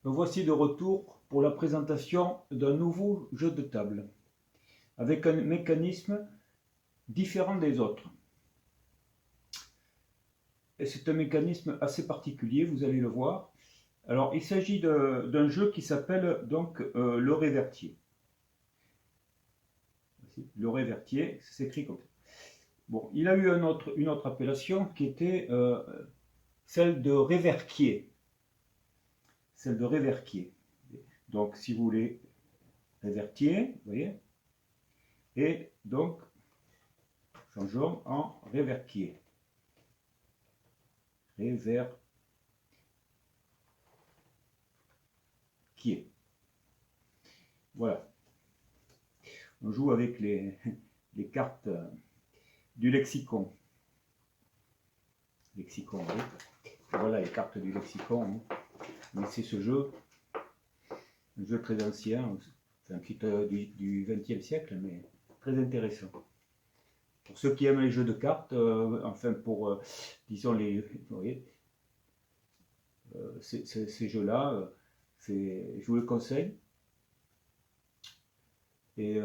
Me voici de retour pour la présentation d'un nouveau jeu de table, avec un mécanisme différent des autres. Et c'est un mécanisme assez particulier, vous allez le voir. Alors, il s'agit d'un jeu qui s'appelle donc le révertier. Le révertier, c'est écrit comme ça. Bon, il a eu une autre appellation qui était celle de réverquier. Celle de réverquier. Donc, si vous voulez, révertier, vous voyez, et donc, changeons en réverquier. Réverquier. Voilà. On joue avec les cartes du lexicon. Lexicon, oui. Voilà les cartes du lexicon. Mais c'est ce jeu, un jeu très ancien, c'est un petit du XXe siècle, mais très intéressant. Pour ceux qui aiment les jeux de cartes, enfin pour, disons, les, vous voyez, ces jeux-là, je vous le conseille. Et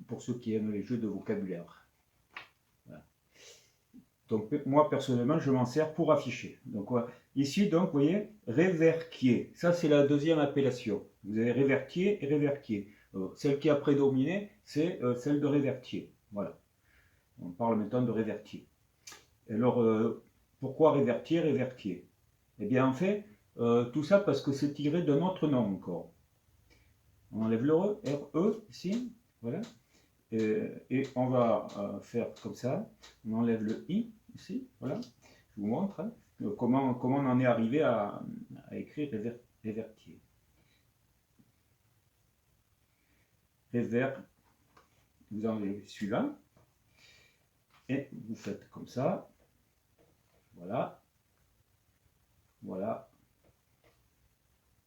pour ceux qui aiment les jeux de vocabulaire. Voilà. Donc moi personnellement je m'en sers pour afficher. Donc voilà. Ici donc vous voyez réverquier, ça c'est la deuxième appellation. Vous avez révertier et réverquier. Celle qui a prédominé c'est celle de révertier. Voilà. On parle maintenant de révertier. Alors pourquoi révertier, réverquier? Eh bien en fait tout ça parce que c'est tiré d'un autre nom encore. On enlève le RE ici, voilà. Et on va faire comme ça. On enlève le I ici, voilà. Je vous montre hein, comment on en est arrivé à écrire révertier. Révert, vous enlevez celui-là. Et vous faites comme ça. Voilà. Voilà.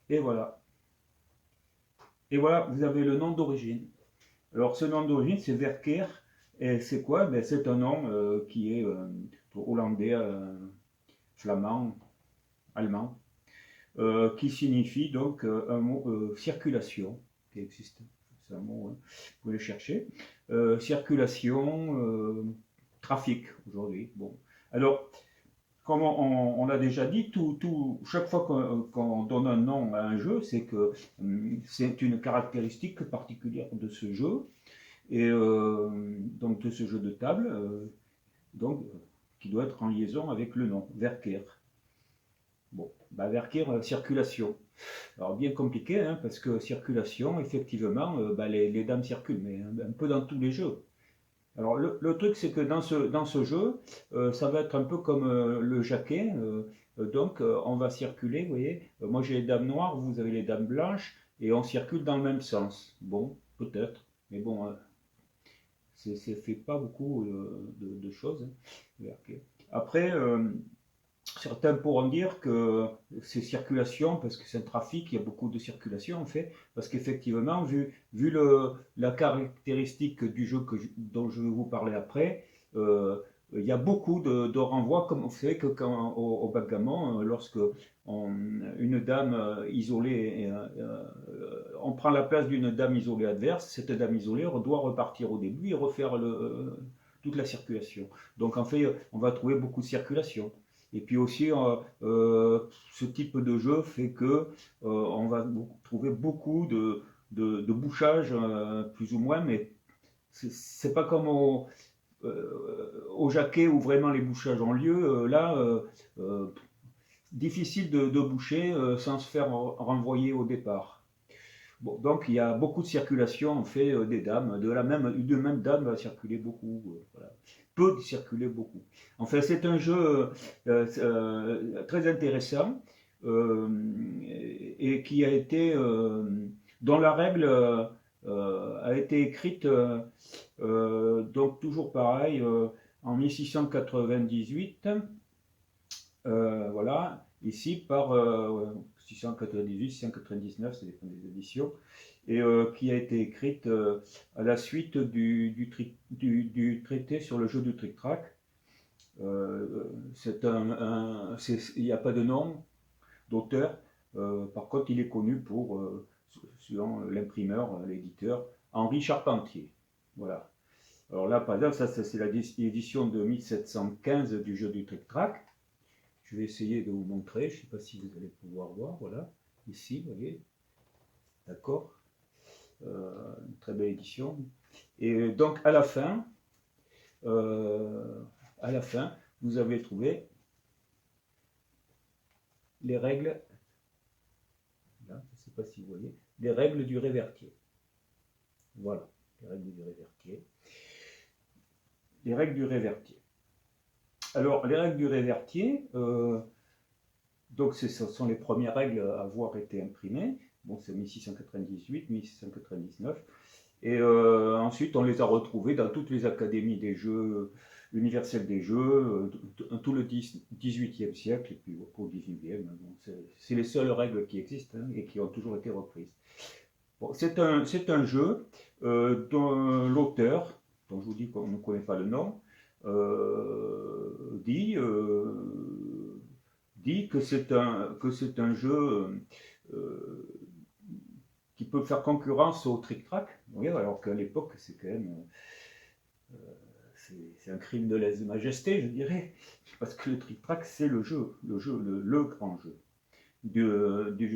Et voilà. Et voilà, vous avez le nom d'origine. Alors ce nom d'origine, c'est Verkeer. Et c'est quoi? Ben, c'est un nom qui est hollandais, flamand, allemand, qui signifie donc un mot circulation, qui existe. C'est un mot, hein, vous pouvez le chercher. Circulation, trafic aujourd'hui. Bon. Alors, comme on l'a déjà dit, chaque fois qu'on donne un nom à un jeu, c'est que c'est une caractéristique particulière de ce jeu, et donc de ce jeu de table, donc, qui doit être en liaison avec le nom, Verkeer. Bon, bah Verkeer, circulation. Alors bien compliqué, hein, parce que circulation, effectivement, bah, les dames circulent, mais un peu dans tous les jeux. Alors le truc c'est que dans ce jeu, ça va être un peu comme le jaquet, donc on va circuler, vous voyez, moi j'ai les dames noires, vous avez les dames blanches, et on circule dans le même sens. Bon, peut-être, mais bon, c'est fait pas beaucoup de choses. Hein. Après, certains pourront dire que c'est circulation, parce que c'est un trafic, il y a beaucoup de circulation en fait, parce qu'effectivement, vu la caractéristique du jeu dont je vais vous parler après, il y a beaucoup de renvois, comme vous savez que quand au backgammon, lorsque une dame isolée, on prend la place d'une dame isolée adverse, cette dame isolée doit repartir au début et refaire toute la circulation. Donc en fait, on va trouver beaucoup de circulation. Et puis aussi, ce type de jeu fait que on va trouver beaucoup de bouchage, plus ou moins, mais c'est pas comme au jaquet où vraiment les bouchages ont lieu. Là, difficile de boucher sans se faire renvoyer au départ. Bon, donc il y a beaucoup de circulation en fait des dames, de même dame va circuler beaucoup, voilà. Peut circuler beaucoup. En fait, c'est un jeu très intéressant et qui a été dont la règle a été écrite donc toujours pareil en 1698, voilà, ici par 698, 699, ça dépend des éditions, et qui a été écrite à la suite du traité sur le jeu du tric-trac. Il n'y a pas de nom d'auteur, Par contre, il est connu pour, selon l'imprimeur, l'éditeur, Henri Charpentier. Voilà. Alors là, par exemple, ça c'est l'édition de 1715 du jeu du tric-trac. Je vais essayer de vous montrer, je ne sais pas si vous allez pouvoir voir, voilà, ici, vous voyez, d'accord, une très belle édition. Et donc à la fin, vous avez trouvé les règles, là, je ne sais pas si vous voyez, les règles du révertier. Voilà, les règles du révertier. Les règles du révertier. Alors, les règles du révertier, donc ce sont les premières règles à avoir été imprimées. Bon, c'est 1698, 1699. Et ensuite, on les a retrouvées dans toutes les académies des jeux universels des jeux, tout le 18e siècle, et puis au 19e. C'est les seules règles qui existent, hein, et qui ont toujours été reprises. Bon, c'est un jeu dont l'auteur, dont je vous dis qu'on ne connaît pas le nom, dit que c'est un jeu qui peut faire concurrence au trick-track, alors qu'à l'époque, c'est quand même c'est un crime de lèse-majesté, je dirais, parce que le trick-track, c'est le grand jeu des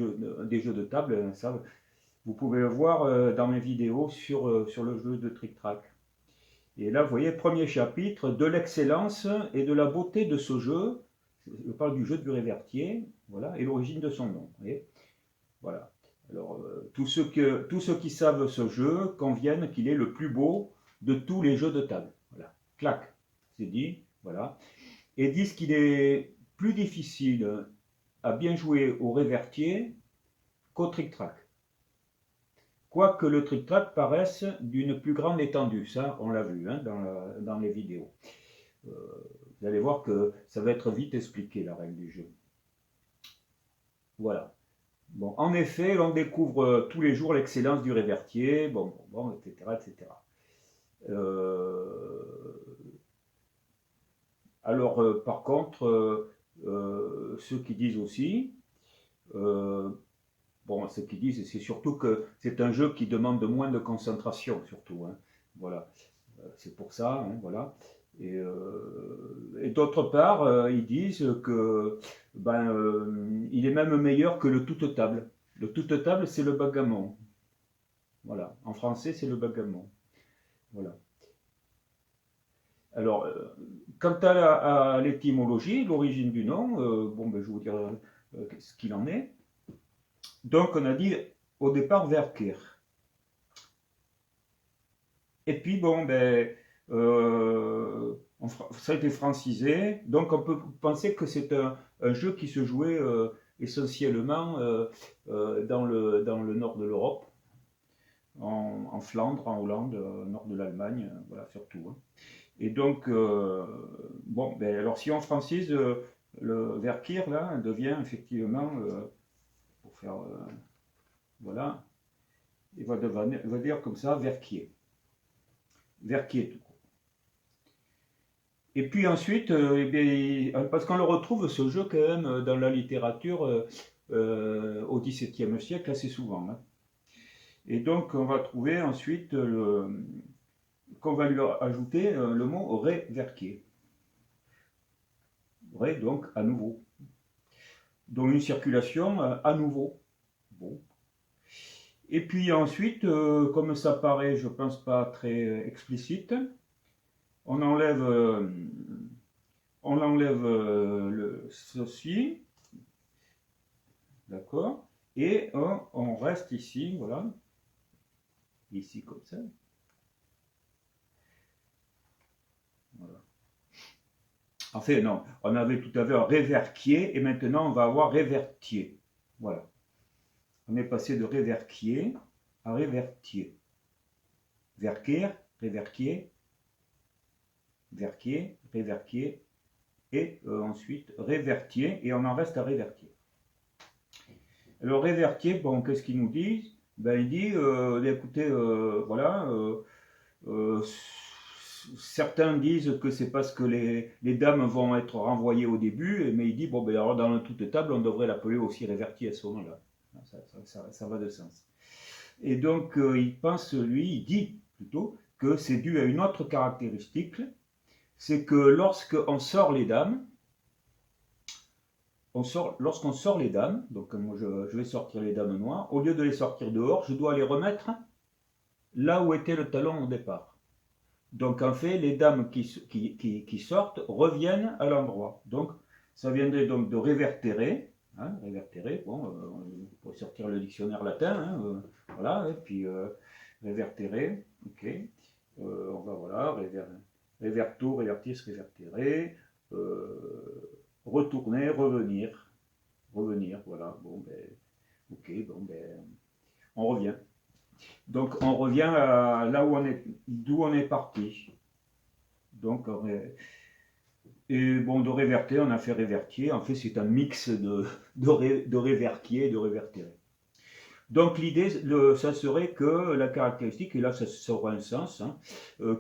jeux de table. Ça, vous pouvez le voir dans mes vidéos sur le jeu de trick-track. Et là, vous voyez, premier chapitre, de l'excellence et de la beauté de ce jeu. Je parle du jeu du révertier, voilà, et l'origine de son nom. Vous voyez, voilà. Alors, tous ceux qui savent ce jeu conviennent qu'il est le plus beau de tous les jeux de table. Voilà, clac, c'est dit, voilà. Et disent qu'il est plus difficile à bien jouer au révertier qu'au trick-track. Quoique le trick-track paraisse d'une plus grande étendue, ça on l'a vu, hein, dans les vidéos. Vous allez voir que ça va être vite expliqué, la règle du jeu. Voilà. Bon, en effet, l'on découvre tous les jours l'excellence du révertier, etc., etc. Alors, par contre, ceux qui disent aussi, ce qu'ils disent, c'est surtout que c'est un jeu qui demande moins de concentration, surtout. Hein. Voilà, c'est pour ça, hein, voilà. Et d'autre part, ils disent que il est même meilleur que le toute table. Le toute table, c'est le backgammon. Voilà, en français, c'est le backgammon. Voilà. Alors, quant à l'étymologie, l'origine du nom, je vous dirai ce qu'il en est. Donc, on a dit au départ Verkeer. Et puis, ça a été francisé. Donc, on peut penser que c'est un jeu qui se jouait essentiellement dans le nord de l'Europe, en Flandre, en Hollande, nord de l'Allemagne, voilà, surtout. Hein. Et donc, alors si on francise, le Verkeer, là, devient effectivement, pour faire, voilà, il va dire comme ça, Verkier. Verkier, tout court. Et puis ensuite, parce qu'on le retrouve, ce jeu, quand même, dans la littérature au XVIIe siècle, assez souvent. Hein. Et donc, on va trouver ensuite qu'on va lui ajouter le mot réverquier. Ré, donc, à nouveau. Donc, une circulation à nouveau. Bon. Et puis ensuite, comme ça paraît, je pense pas très explicite, on enlève ceci, d'accord, et on reste ici, voilà, ici comme ça. Voilà. En fait, non, on avait tout à l'heure réverquier, et maintenant on va avoir révertier. Voilà. On est passé de réverquier à révertier. Verquier, réverquier, verquier, réverquier, et ensuite révertier, et on en reste à révertier. Alors révertier, qu'est-ce qu'il nous dit? Il dit, écoutez, voilà, certains disent que c'est parce que les dames vont être renvoyées au début, mais il dit, bon, ben alors dans toute table, on devrait l'appeler aussi réverti à ce moment-là. Ça va de sens. Et donc, il pense, lui, il dit plutôt, que c'est dû à une autre caractéristique, c'est que lorsqu'on sort les dames, lorsqu'on sort les dames, donc moi je vais sortir les dames noires, au lieu de les sortir dehors, je dois les remettre là où était le talon au départ. Donc en fait, les dames qui sortent reviennent à l'endroit. Donc ça viendrait donc de révertérer, hein, révertérer, bon, on pourrait sortir le dictionnaire latin, hein, voilà, et puis révertérer, ok, on va voilà, réverto, révertis, révertérer, retourner, revenir, voilà, bon ben, ok, bon ben, on revient. Donc on revient à là où on est, d'où on est parti. Donc, et bon, de réverter, on a fait révertier. En fait, c'est un mix de révertier et de révertérer. Donc l'idée, ça serait que la caractéristique, et là ça aura un sens, hein,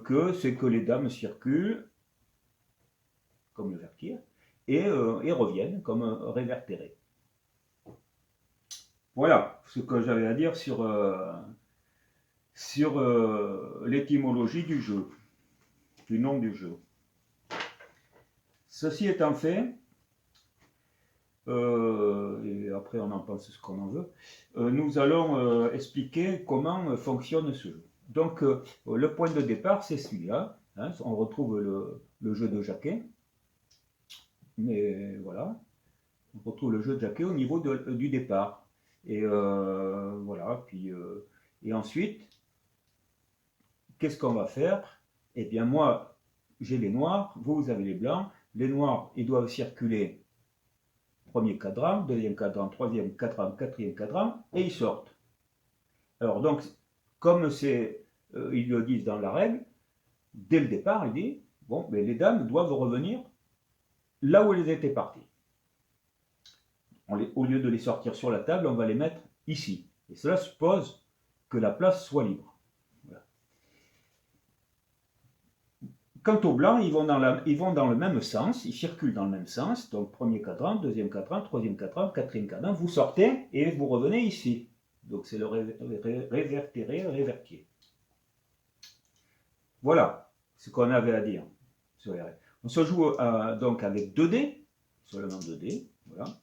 que c'est que les dames circulent, comme le vertir, et reviennent comme révertérées. Voilà ce que j'avais à dire sur l'étymologie du jeu, du nom du jeu. Ceci étant fait, et après on en pense ce qu'on en veut, nous allons expliquer comment fonctionne ce jeu. Donc le point de départ c'est celui-là, hein, on retrouve le jeu de Jacquet, mais voilà, on retrouve le jeu de Jacquet au niveau du départ. Et voilà, puis et ensuite, qu'est-ce qu'on va faire? Eh bien moi, j'ai les noirs, vous avez les blancs. Les noirs, ils doivent circuler premier cadran, deuxième cadran, troisième cadran, quatrième cadran, et ils sortent. Alors donc, comme ils le disent dans la règle, dès le départ, il dit, bon, mais les dames doivent revenir là où elles étaient parties. Au lieu de les sortir sur la table, on va les mettre ici. Et cela suppose que la place soit libre. Voilà. Quant aux blancs, ils vont dans le même sens, ils circulent dans le même sens. Donc premier cadran, deuxième cadran, troisième cadran, quatrième cadran. Vous sortez et vous revenez ici. Donc c'est le révertéré, révertier. Voilà ce qu'on avait à dire sur les règles. On se joue donc avec 2 dés, seulement 2 dés. Voilà.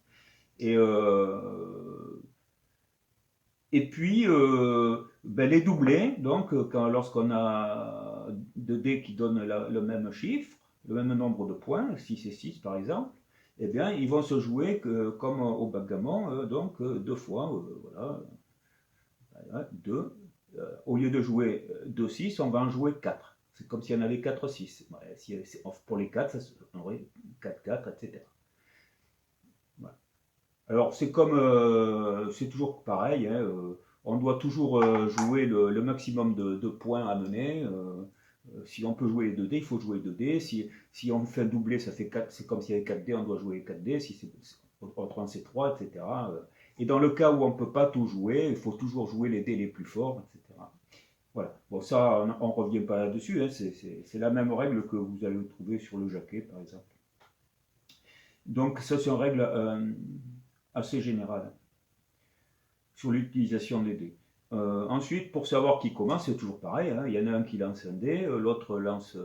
Et puis, les doublés, donc lorsqu'on a 2 dés qui donnent le même chiffre, le même nombre de points, 6 et 6 par exemple, eh bien, ils vont se jouer comme au backgammon, donc 2 fois, voilà, 2. Au lieu de jouer 2 6, on va en jouer 4. C'est comme si on avait 4 6. Ouais, pour les 4, on aurait 4 4, etc. Voilà. Alors, c'est toujours pareil, hein, on doit toujours jouer le maximum de points à mener. Si on peut jouer les 2 dés, il faut jouer 2 dés. Si on fait un doublé, ça fait 4, c'est comme s'il y avait 4 dés, on doit jouer 4 dés. Si autrement c'est 3, etc. Et dans le cas où on ne peut pas tout jouer, il faut toujours jouer les dés les plus forts, etc. Voilà. Bon, ça, on ne revient pas là-dessus, hein, c'est la même règle que vous allez trouver sur le Jacquet, par exemple. Donc, ça, c'est une règle assez générale sur l'utilisation des dés. Ensuite, pour savoir qui commence, c'est toujours pareil, hein, il y en a un qui lance un dé, l'autre lance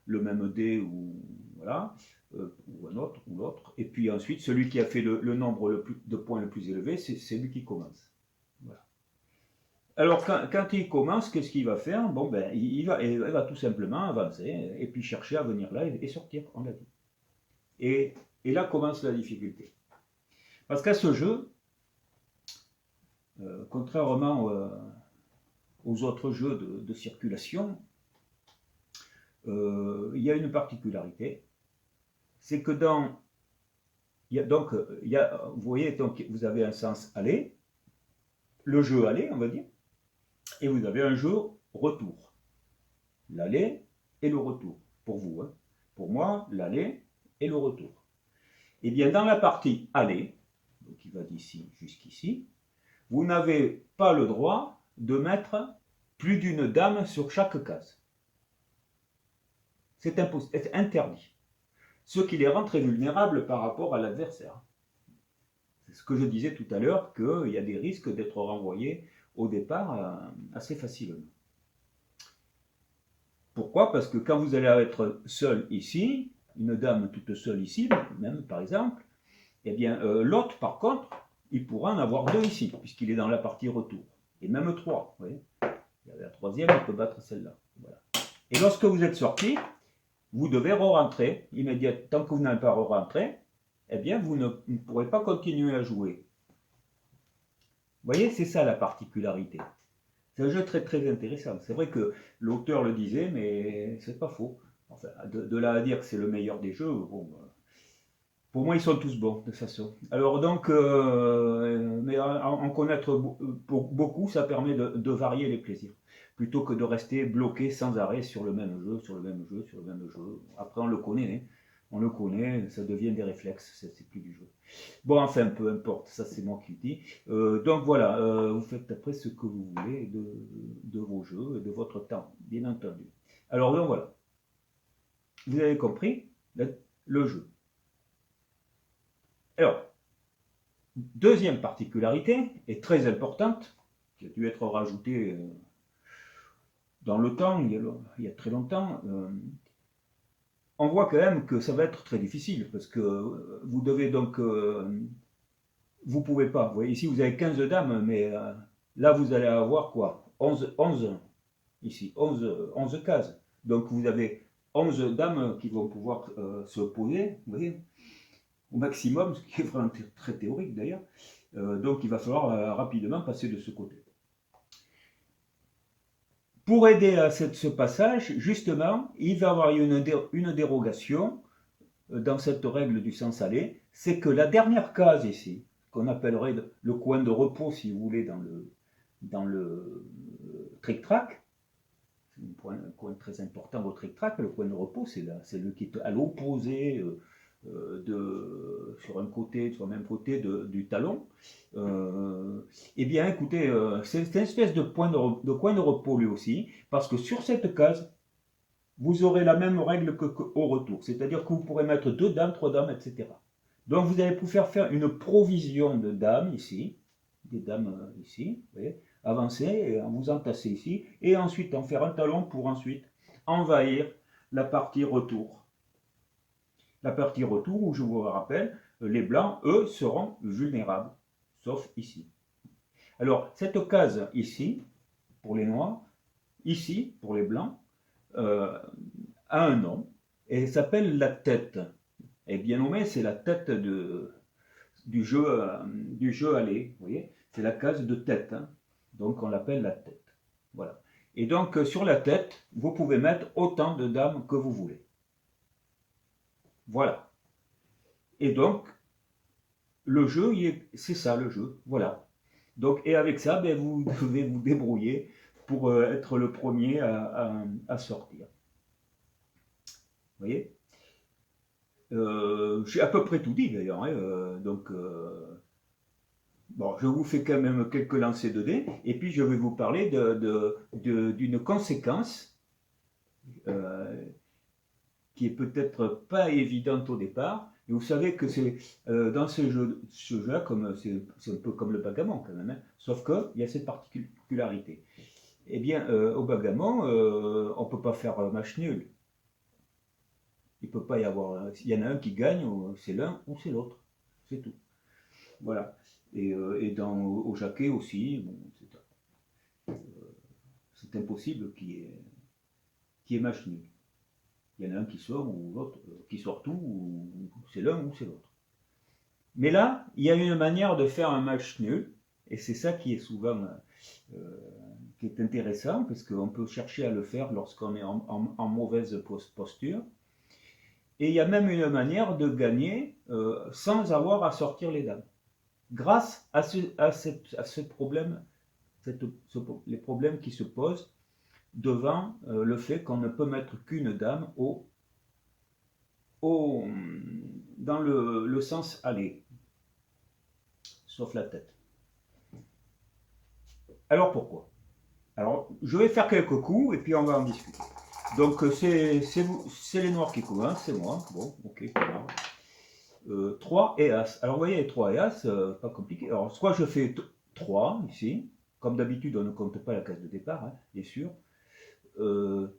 le même dé, ou voilà, ou un autre, ou l'autre, et puis ensuite, celui qui a fait le nombre de points le plus élevé, c'est lui qui commence. Voilà. Alors, quand il commence, qu'est-ce qu'il va faire? Bon, ben, il va tout simplement avancer, et puis chercher à venir là et sortir, on l'a dit. Et là commence la difficulté. Parce qu'à ce jeu, contrairement aux autres jeux de circulation, il y a une particularité, c'est que vous voyez, donc, vous avez un sens aller, le jeu aller, on va dire, et vous avez un jeu retour. L'aller et le retour, pour vous. Hein. Pour moi, l'aller et le retour. Et bien, dans la partie aller, donc qui va d'ici jusqu'ici, vous n'avez pas le droit de mettre plus d'une dame sur chaque case. C'est interdit. Ce qui les rend très vulnérables par rapport à l'adversaire. C'est ce que je disais tout à l'heure, qu'il y a des risques d'être renvoyé au départ assez facilement. Pourquoi? Parce que quand vous allez être seul ici, une dame toute seule ici, même par exemple, eh bien l'autre par contre, il pourra en avoir deux ici, puisqu'il est dans la partie retour. Et même trois, vous voyez. Il y a la troisième, il peut battre celle-là. Voilà. Et lorsque vous êtes sorti, vous devez re-rentrer immédiatement. Tant que vous n'avez pas re-rentré, eh bien vous ne pourrez pas continuer à jouer. Vous voyez, c'est ça la particularité. C'est un jeu très très intéressant. C'est vrai que l'auteur le disait, mais c'est pas faux. Enfin, de là à dire que c'est le meilleur des jeux, bon, pour moi ils sont tous bons de toute façon. Alors donc, mais en connaître beaucoup, ça permet de varier les plaisirs. Plutôt que de rester bloqué sans arrêt sur le même jeu, sur le même jeu, sur le même jeu. Après on le connaît, hein. On le connaît, ça devient des réflexes, c'est plus du jeu. Bon, enfin, peu importe, ça c'est moi qui le dis. Donc voilà, vous faites après ce que vous voulez de vos jeux et de votre temps, bien entendu. Alors donc voilà, vous avez compris le jeu. Alors, deuxième particularité, et très importante, qui a dû être rajoutée dans le temps, il y a très longtemps, on voit quand même que ça va être très difficile, parce que vous devez donc... vous pouvez pas. Vous voyez, ici, vous avez 15 dames, mais là, vous allez avoir quoi 11 ici, 11 cases. Donc, vous avez 11 dames qui vont pouvoir se poser, vous voyez, au maximum, ce qui est vraiment très théorique d'ailleurs. Donc, il va falloir rapidement passer de ce côté. Pour aider à ce passage, justement, il va y avoir une dérogation dans cette règle du sens aller, c'est que la dernière case ici, qu'on appellerait le coin de repos, si vous voulez, dans le trick-track, c'est un coin très important au trick-track, le coin de repos, c'est le qui est à l'opposé sur un côté, sur le même côté du talon. Eh bien, écoutez, c'est une espèce de coin de repos lui aussi, parce que sur cette case, vous aurez la même règle qu'au retour. C'est-à-dire que vous pourrez mettre 2 dames, 3 dames, etc. Donc vous allez pouvoir faire une provision de dames ici, des dames ici, vous voyez, avancer, et vous entasser ici, et ensuite en faire un talon pour ensuite envahir la partie retour. La partie retour où, je vous rappelle, les blancs, eux, seront vulnérables, sauf ici. Alors, cette case ici, pour les noirs, ici, pour les blancs, a un nom, et s'appelle la tête. Et bien nommé, c'est la tête du jeu aller, vous voyez, c'est la case de tête, hein. Donc on l'appelle la tête. Voilà. Et donc sur la tête, vous pouvez mettre autant de dames que vous voulez. Voilà. Et donc, le jeu, c'est ça le jeu. Voilà. Donc, et avec ça, ben, vous devez vous débrouiller pour être le premier à sortir. Vous voyez, j'ai à peu près tout dit d'ailleurs, hein, donc bon, je vous fais quand même quelques lancers de dés, et puis je vais vous parler d'une conséquence qui est peut-être pas évidente au départ. Et vous savez que c'est dans ce jeu-là, c'est un peu comme le bagamon quand même, hein, sauf qu'il y a cette particularité. Eh bien, au bagamon, on ne peut pas faire match nul. Il peut pas y avoir. S'il y en a un qui gagne, c'est l'un ou c'est l'autre. C'est tout. Voilà. Et au jaquet aussi, bon, c'est impossible qu'il y ait match nul. Il y en a un qui sort ou l'autre qui sort tout, ou c'est l'un ou c'est l'autre. Mais là, il y a une manière de faire un match nul, et c'est ça qui est souvent qui est intéressant, parce qu'on peut chercher à le faire lorsqu'on est en mauvaise posture. Et il y a même une manière de gagner sans avoir à sortir les dames. Grâce à ce problème, les problèmes qui se posent devant le fait qu'on ne peut mettre qu'une dame dans le sens aller, sauf la tête. Alors pourquoi? Alors, je vais faire quelques coups et puis on va en discuter. Donc c'est les noirs qui commencent, c'est moi. Bon, ok, pas grave. 3 et As. Alors vous voyez, les 3 et As, pas compliqué. Alors soit je fais 3 ici, comme d'habitude on ne compte pas la case de départ, hein, bien sûr.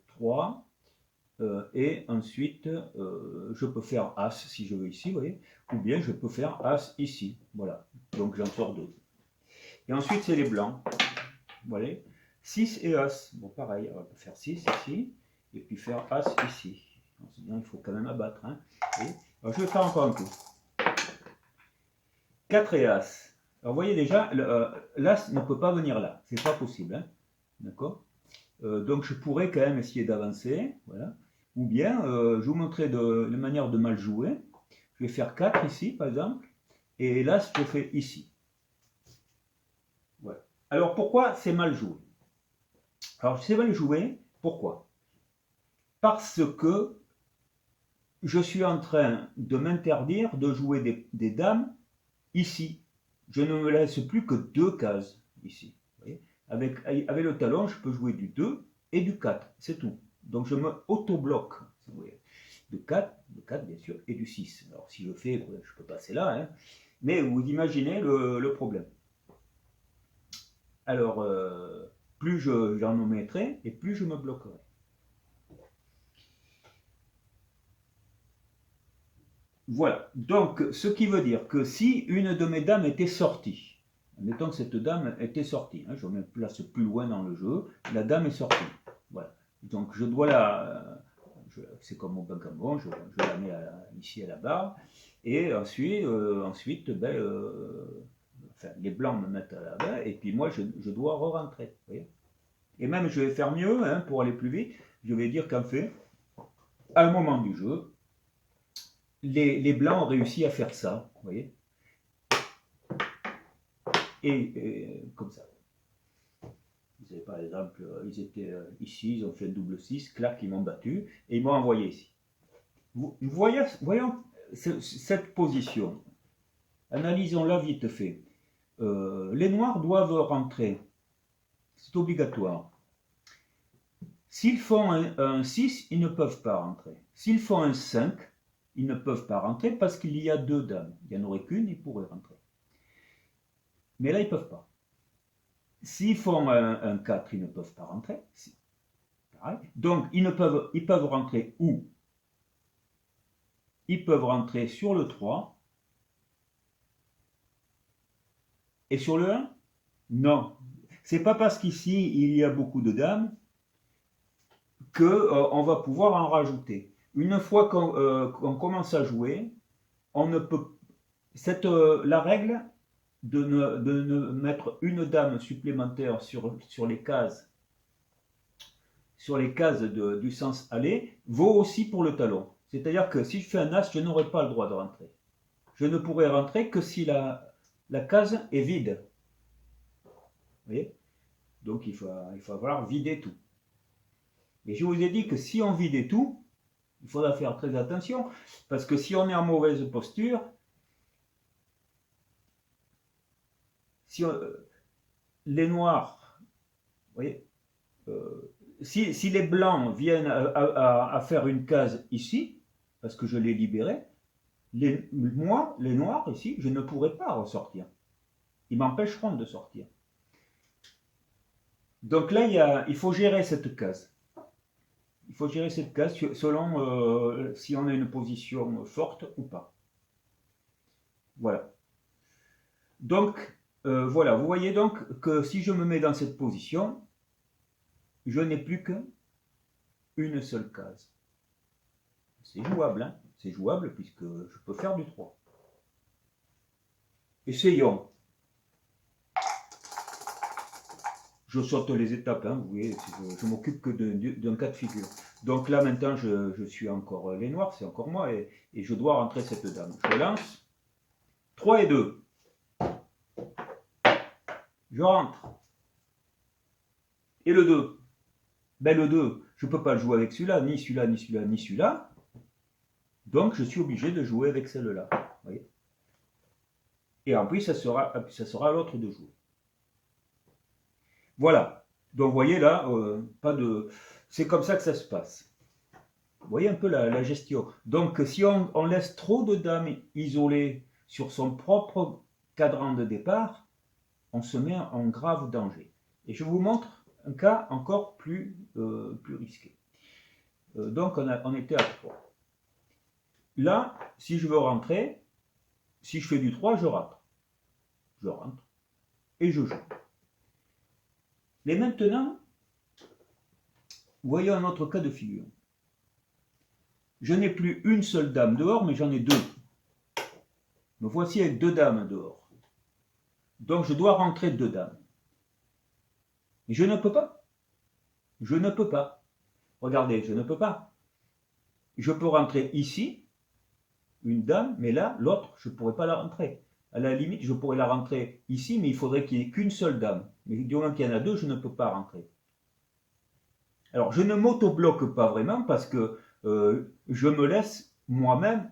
3, et ensuite je peux faire As si je veux ici, vous voyez, ou bien je peux faire As ici, voilà. Donc j'en sors 2. Et ensuite c'est les blancs, vous voyez, 6 et As. Bon pareil, on peut faire 6 ici, et puis faire As ici. Il faut quand même abattre, hein. Alors, je vais faire encore un coup. 4 et As. Alors vous voyez déjà, l'As ne peut pas venir là, c'est pas possible, hein. D'accord. Donc je pourrais quand même essayer d'avancer, voilà. Ou bien, je vous montrer la manière de mal jouer. Je vais faire 4 ici, par exemple, et l'As, je fais ici. Voilà. Alors pourquoi c'est mal joué? Alors c'est mal joué, pourquoi? Parce que je suis en train de m'interdire de jouer des dames ici. Je ne me laisse plus que 2 cases ici. Vous voyez, avec le talon, je peux jouer du 2 et du 4, c'est tout. Donc je me auto-bloque, vous voyez, de 4 bien sûr, et du 6. Alors si je fais, je peux passer là, hein, mais vous imaginez le problème. Alors, plus j'en mettrai, et plus je me bloquerai. Voilà, donc ce qui veut dire que si une de mes dames était sortie, admettons que cette dame était sortie, hein, je me place plus loin dans le jeu, la dame est sortie, voilà. Donc je dois c'est comme mon bancamon, je la mets ici à la barre, et ensuite ben, enfin, les blancs me mettent à la barre, et puis moi je dois re-rentrer, et même je vais faire mieux, hein, pour aller plus vite, je vais dire qu'en fait, à un moment du jeu, les blancs ont réussi à faire ça, vous voyez, et comme ça. Vous avez par exemple, ils étaient ici, ils ont fait un double 6, clac, ils m'ont battu, et ils m'ont envoyé ici. Voyons cette position. Analysons-la vite fait. Les noirs doivent rentrer, c'est obligatoire. S'ils font un 6, ils ne peuvent pas rentrer. S'ils font un 5, ils ne peuvent pas rentrer parce qu'il y a 2 dames. Il n'y en aurait qu'une, ils pourraient rentrer. Mais là, ils ne peuvent pas. S'ils font un 4, ils ne peuvent pas rentrer. Pareil. Donc, ils peuvent rentrer où? Ils peuvent rentrer sur le 3 et sur le 1? Non. C'est pas parce qu'ici, il y a beaucoup de dames qu'on va pouvoir en rajouter. Une fois qu'on commence à jouer, on ne peut... la règle de ne mettre une dame supplémentaire sur les cases du sens aller vaut aussi pour le talon. C'est-à-dire que si je fais un as, je n'aurai pas le droit de rentrer. Je ne pourrai rentrer que si la case est vide. Vous voyez? Donc il va falloir vider tout. Et je vous ai dit que si on vidait tout, il faudra faire très attention, parce que si on est en mauvaise posture, si les noirs, vous voyez, si les blancs viennent à faire une case ici, parce que je l'ai libéré, moi, les noirs ici, je ne pourrai pas ressortir. Ils m'empêcheront de sortir. Donc là, il faut gérer cette case. Il faut gérer cette case selon si on a une position forte ou pas. Voilà. Donc, voilà, vous voyez donc que si je me mets dans cette position, je n'ai plus qu'une seule case. C'est jouable, hein? C'est jouable puisque je peux faire du 3. Essayons. Je saute les étapes, hein, vous voyez, je m'occupe que d'un cas de figure. Donc là, maintenant, je suis encore les noirs, c'est encore moi, et je dois rentrer cette dame. Je lance. 3 et 2. Je rentre. Et le 2. Ben le 2, je ne peux pas le jouer avec celui-là, ni celui-là, ni celui-là, ni celui-là. Donc, je suis obligé de jouer avec celle-là. Et en plus, ça sera à l'autre de jouer. Voilà. Donc, vous voyez là, pas de... c'est comme ça que ça se passe. Vous voyez un peu la gestion. Donc, si on laisse trop de dames isolées sur son propre cadran de départ, on se met en grave danger. Et je vous montre un cas encore plus risqué. Donc, on était à 3. Là, si je veux rentrer, si je fais du 3, je rentre. Je rentre et je joue. Mais maintenant, voyons un autre cas de figure. Je n'ai plus une seule dame dehors, mais j'en ai deux. Me voici avec deux dames dehors. Donc je dois rentrer deux dames. Et je ne peux pas. Je ne peux pas. Regardez, je ne peux pas. Je peux rentrer ici, une dame, mais là, l'autre, je ne pourrais pas la rentrer. À la limite, je pourrais la rentrer ici, mais il faudrait qu'il n'y ait qu'une seule dame. Mais du moment qu'il y en a deux, je ne peux pas rentrer. Alors, je ne m'auto-bloque pas vraiment parce que je me laisse moi-même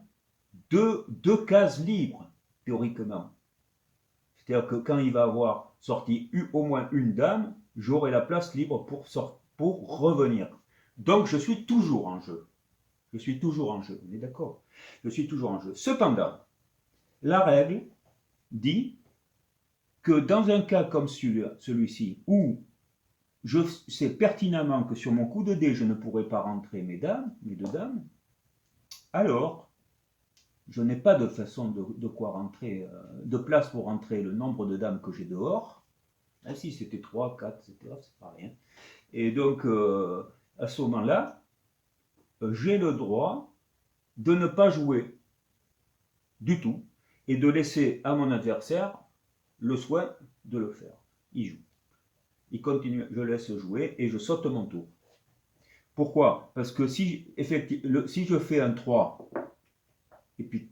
deux cases libres, théoriquement. C'est-à-dire que quand il va avoir sorti au moins une dame, j'aurai la place libre pour revenir. Donc, je suis toujours en jeu. Je suis toujours en jeu, on est d'accord? Je suis toujours en jeu. Cependant, la règle dit que dans un cas comme celui-ci, où je sais pertinemment que sur mon coup de dé, je ne pourrai pas rentrer mes deux dames, alors je n'ai pas de façon de quoi rentrer, de place pour rentrer le nombre de dames que j'ai dehors. Ah si, c'était 3, 4, etc., c'est pas rien. Et donc, à ce moment-là, j'ai le droit de ne pas jouer du tout et de laisser à mon adversaire le soin de le faire. Il joue. Il continue, je laisse jouer et je saute mon tour. Pourquoi? Parce que si je fais un 3, et puis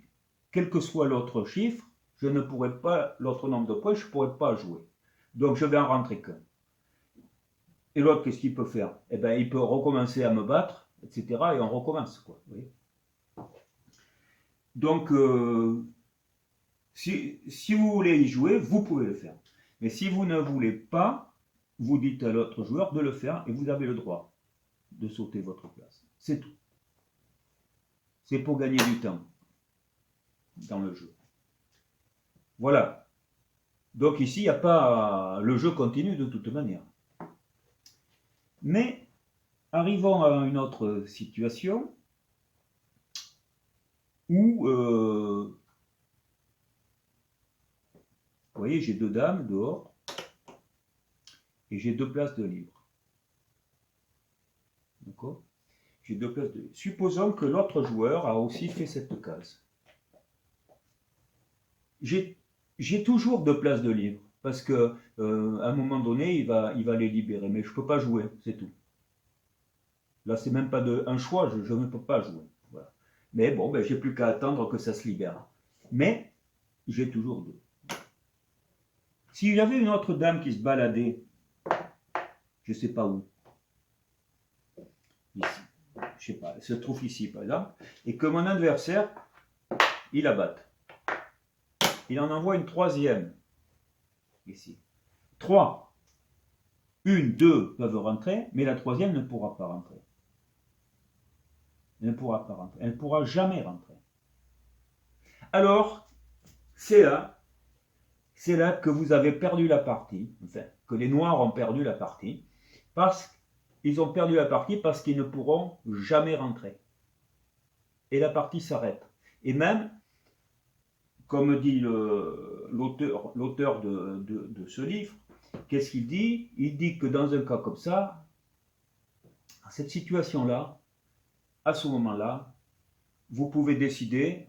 quel que soit l'autre chiffre, je ne pourrai pas, l'autre nombre de points, je ne pourrai pas jouer. Donc je vais en rentrer qu'un. Et l'autre, qu'est-ce qu'il peut faire? Eh bien, il peut recommencer à me battre, etc. Et on recommence, quoi. Vous voyez. Donc, si vous voulez y jouer, vous pouvez le faire. Mais si vous ne voulez pas, vous dites à l'autre joueur de le faire et vous avez le droit de sauter votre place. C'est tout. C'est pour gagner du temps dans le jeu. Voilà. Donc ici, il n'y a pas... Le jeu continue de toute manière. Mais, arrivons à une autre situation où... vous voyez, j'ai deux dames dehors et j'ai deux places de libre. D'accord? J'ai deux places de libre. Supposons que l'autre joueur a aussi fait cette case. J'ai toujours deux places de libre parce que à un moment donné, il va les libérer, mais je ne peux pas jouer, c'est tout. Là, c'est même pas un choix, je ne peux pas jouer. Voilà. Mais bon, ben, j'ai plus qu'à attendre que ça se libère. Mais j'ai toujours deux. Si j'avais une autre dame qui se baladait, je ne sais pas où, ici, je sais pas, elle se trouve ici par exemple, et que mon adversaire, il la batte. Il en envoie une troisième, ici. 3, 1, 2 peuvent rentrer, mais la troisième ne pourra pas rentrer. Elle ne pourra pas rentrer. Elle ne pourra jamais rentrer. Alors, c'est là que vous avez perdu la partie, enfin, que les Noirs ont perdu la partie, parce qu'ils ont perdu la partie parce qu'ils ne pourront jamais rentrer. Et la partie s'arrête. Et même, comme dit l'auteur de ce livre, qu'est-ce qu'il dit? Il dit que dans un cas comme ça, dans cette situation-là, à ce moment-là, vous pouvez décider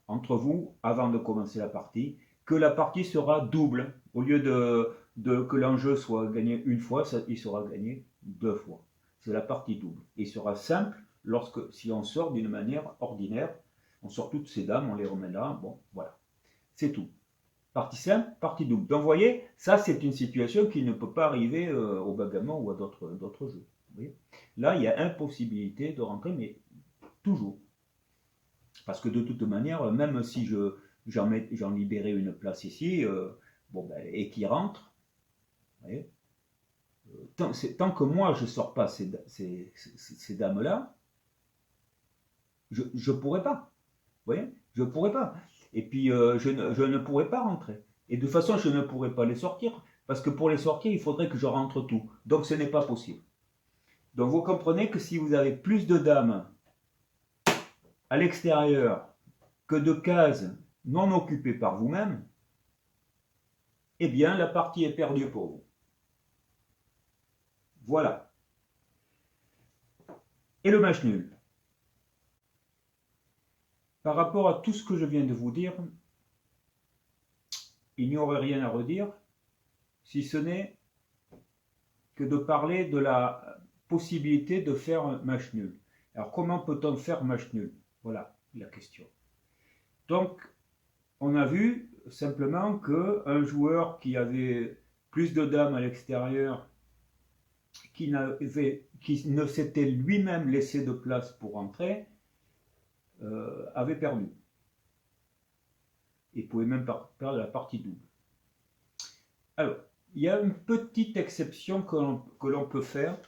entre vous, avant de commencer la partie, que la partie sera double. Au lieu que l'enjeu soit gagné une fois, il sera gagné deux fois. C'est la partie double. Et il sera simple si on sort d'une manière ordinaire. On sort toutes ces dames, on les remet là. Bon, voilà. C'est tout. Partie simple, partie double. Donc, vous voyez, ça, c'est une situation qui ne peut pas arriver au backgammon ou à d'autres jeux. Vous voyez. Là, il y a impossibilité de rentrer, mais toujours. Parce que de toute manière, même si j'en libérais une place ici, bon, ben, et qui rentre, vous voyez, Tant que moi je ne sors pas ces dames-là, je ne pourrais pas. Vous voyez, je ne pourrais pas. Et puis, je ne pourrais pas rentrer. Et de toute façon, je ne pourrais pas les sortir, parce que pour les sortir, il faudrait que je rentre tout. Donc, ce n'est pas possible. Donc, vous comprenez que si vous avez plus de dames à l'extérieur que de cases non occupées par vous-même, eh bien, la partie est perdue pour vous. Voilà. Et le match nul. Par rapport à tout ce que je viens de vous dire, il n'y aurait rien à redire, si ce n'est que de parler de la possibilité de faire un match nul. Alors, comment peut-on faire un match nul? Voilà la question. Donc, on a vu simplement qu'un joueur qui avait plus de dames à l'extérieur, qui ne s'était lui-même laissé de place pour entrer, avait perdu. Il pouvait même perdre la partie double. Alors, il y a une petite exception que l'on peut faire,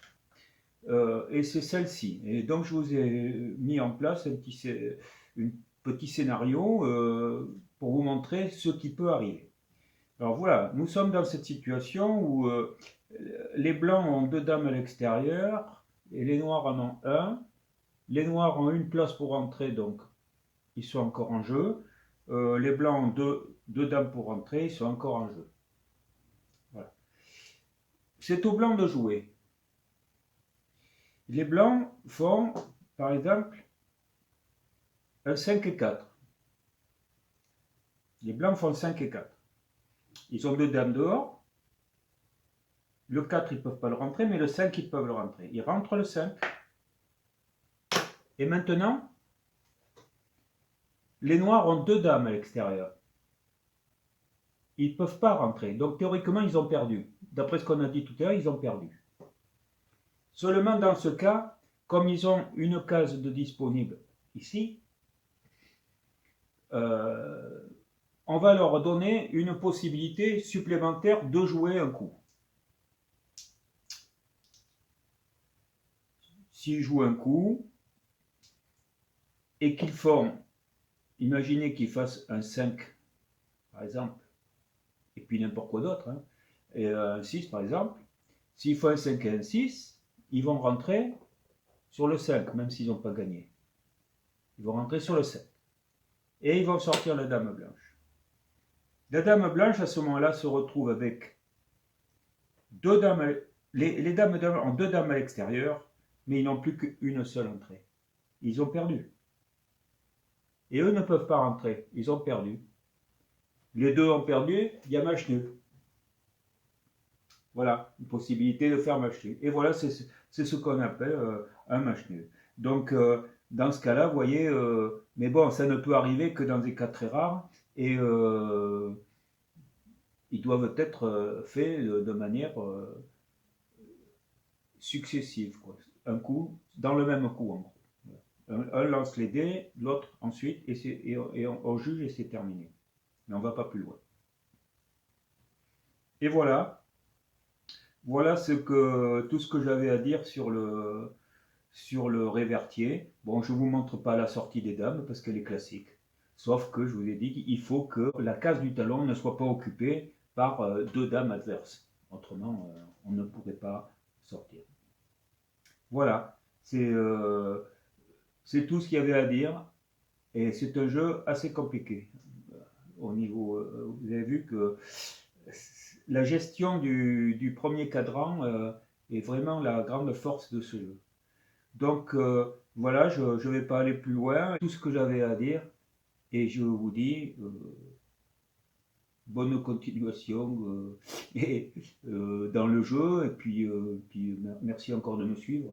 et c'est celle-ci. Et donc, je vous ai mis en place un petit scénario pour vous montrer ce qui peut arriver. Alors voilà, nous sommes dans cette situation où les blancs ont 2 dames à l'extérieur et les noirs en ont 1. Les noirs ont une place pour entrer, donc ils sont encore en jeu. Les blancs ont 2 dames pour entrer, ils sont encore en jeu. Voilà. C'est aux blancs de jouer. Les blancs font, par exemple, un 5 et 4. Les blancs font 5 et 4. Ils ont 2 dames dehors. Le 4, ils ne peuvent pas le rentrer, mais le 5, ils peuvent le rentrer. Ils rentrent le 5. Et maintenant, les noirs ont 2 dames à l'extérieur. Ils ne peuvent pas rentrer. Donc théoriquement, ils ont perdu. D'après ce qu'on a dit tout à l'heure, ils ont perdu. Seulement dans ce cas, comme ils ont une case de disponible ici, on va leur donner une possibilité supplémentaire de jouer un coup. S'ils jouent un coup et qu'ils font, imaginez qu'ils fassent un 5 par exemple, et puis n'importe quoi d'autre, hein, et un 6 par exemple, s'ils font un 5 et un 6, ils vont rentrer sur le 5, même s'ils n'ont pas gagné. Ils vont rentrer sur le 7. Et ils vont sortir la dame blanche. La dame blanche, à ce moment-là, se retrouve avec 2 dames. Les dames ont 2 dames à l'extérieur, mais ils n'ont plus qu'une seule entrée. Ils ont perdu. Et eux ne peuvent pas rentrer. Ils ont perdu. Les deux ont perdu, il y a match nul. Voilà, une possibilité de faire match nul. Et voilà, c'est ce qu'on appelle un match nul. Donc, dans ce cas-là, vous voyez, mais bon, ça ne peut arriver que dans des cas très rares. Et ils doivent être faits de manière successive, quoi. Un coup, dans le même coup, en gros. Un lance les dés, l'autre ensuite, et on juge et c'est terminé. Mais on ne va pas plus loin. Et voilà. Voilà tout ce que j'avais à dire sur le révertier. Bon, je ne vous montre pas la sortie des dames parce qu'elle est classique. Sauf que je vous ai dit qu'il faut que la case du talon ne soit pas occupée par 2 dames adverses. Autrement, on ne pourrait pas sortir. Voilà, c'est tout ce qu'il y avait à dire. Et c'est un jeu assez compliqué. Au niveau, vous avez vu que la gestion du premier cadran est vraiment la grande force de ce jeu. Donc voilà, je ne vais pas aller plus loin. Tout ce que j'avais à dire. Et je vous dis bonne continuation dans le jeu. Et puis merci encore de me suivre.